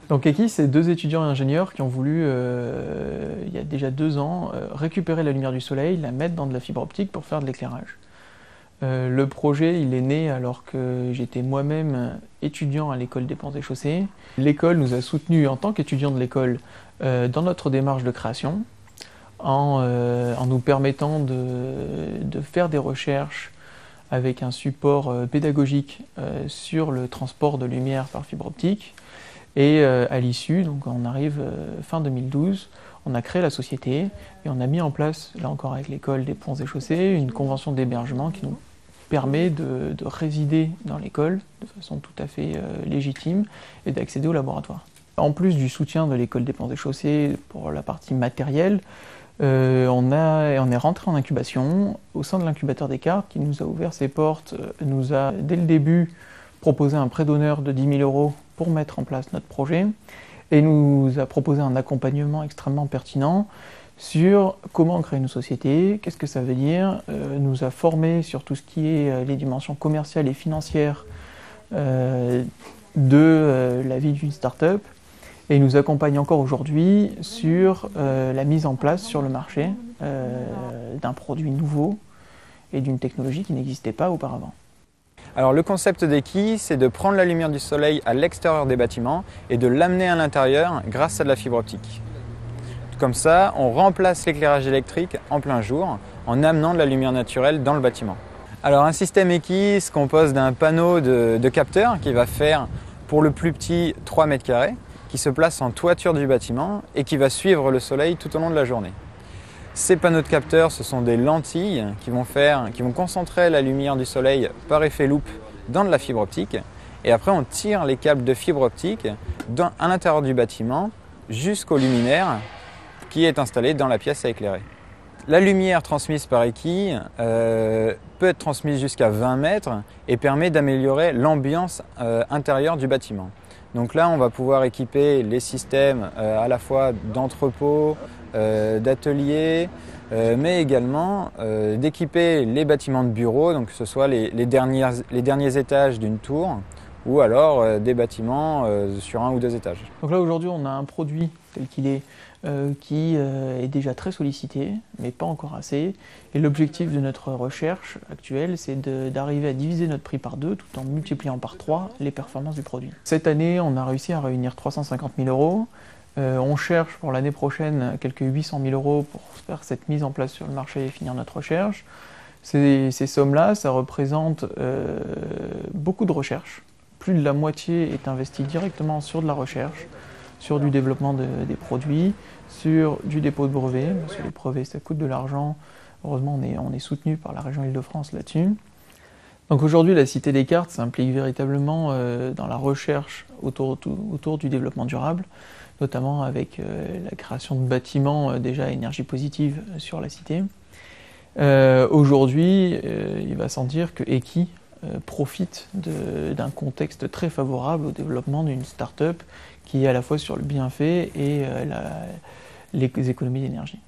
Donc Eki, c'est deux étudiants et ingénieurs qui ont voulu, il y a déjà 2 ans, récupérer la lumière du soleil, la mettre dans de la fibre optique pour faire de l'éclairage. Le projet, il est né alors que j'étais moi-même étudiant à l'école des Ponts et Chaussées. L'école nous a soutenus en tant qu'étudiants de l'école dans notre démarche de création, en nous permettant de faire des recherches avec un support pédagogique sur le transport de lumière par fibre optique. Et à l'issue, donc on arrive fin 2012, on a créé la société et on a mis en place, là encore avec l'école des Ponts et Chaussées, une convention d'hébergement qui nous permet de résider dans l'école de façon tout à fait légitime et d'accéder au laboratoire. En plus du soutien de l'école des Ponts et Chaussées pour la partie matérielle, on est rentré en incubation au sein de l'incubateur Descartes qui nous a ouvert ses portes, nous a dès le début proposé un prêt d'honneur de 10 000 € pour mettre en place notre projet et nous a proposé un accompagnement extrêmement pertinent sur comment créer une société, qu'est-ce que ça veut dire, nous a formés sur tout ce qui est les dimensions commerciales et financières de la vie d'une start-up et nous accompagne encore aujourd'hui sur la mise en place sur le marché d'un produit nouveau et d'une technologie qui n'existait pas auparavant. Alors le concept d'Eki, c'est de prendre la lumière du soleil à l'extérieur des bâtiments et de l'amener à l'intérieur grâce à de la fibre optique. Comme ça, on remplace l'éclairage électrique en plein jour en amenant de la lumière naturelle dans le bâtiment. Alors un système Eki se compose d'un panneau de capteurs qui va faire pour le plus petit 3 mètres carrés, qui se place en toiture du bâtiment et qui va suivre le soleil tout au long de la journée. Ces panneaux de capteurs, ce sont des lentilles qui vont concentrer la lumière du soleil par effet loupe dans de la fibre optique. Et après, on tire les câbles de fibre optique à l'intérieur du bâtiment jusqu'au luminaire qui est installé dans la pièce à éclairer. La lumière transmise par Eki peut être transmise jusqu'à 20 mètres et permet d'améliorer l'ambiance intérieure du bâtiment. Donc là, on va pouvoir équiper les systèmes à la fois d'entrepôts, d'ateliers, mais également d'équiper les bâtiments de bureaux, donc que ce soit les derniers étages d'une tour ou alors des bâtiments sur 1 ou 2 étages. Donc là aujourd'hui on a un produit tel qu'il est qui est déjà très sollicité, mais pas encore assez. Et l'objectif de notre recherche actuelle, c'est d'arriver à diviser notre prix par 2 tout en multipliant par 3 les performances du produit. Cette année, on a réussi à réunir 350 000 €. On cherche pour l'année prochaine quelques 800 000 € pour faire cette mise en place sur le marché et finir notre recherche. Ces sommes-là, ça représente beaucoup de recherche. Plus de la moitié est investie directement sur de la recherche, sur du développement des produits, sur du dépôt de brevets, parce que les brevets ça coûte de l'argent. Heureusement on est soutenu par la région Île-de-France là-dessus. Donc aujourd'hui la Cité Descartes s'implique véritablement dans la recherche autour du développement durable, notamment avec la création de bâtiments déjà à énergie positive sur la cité. Aujourd'hui, il va sans dire que Eki profite d'un contexte très favorable au développement d'une start-up qui est à la fois sur le bienfait et les économies d'énergie.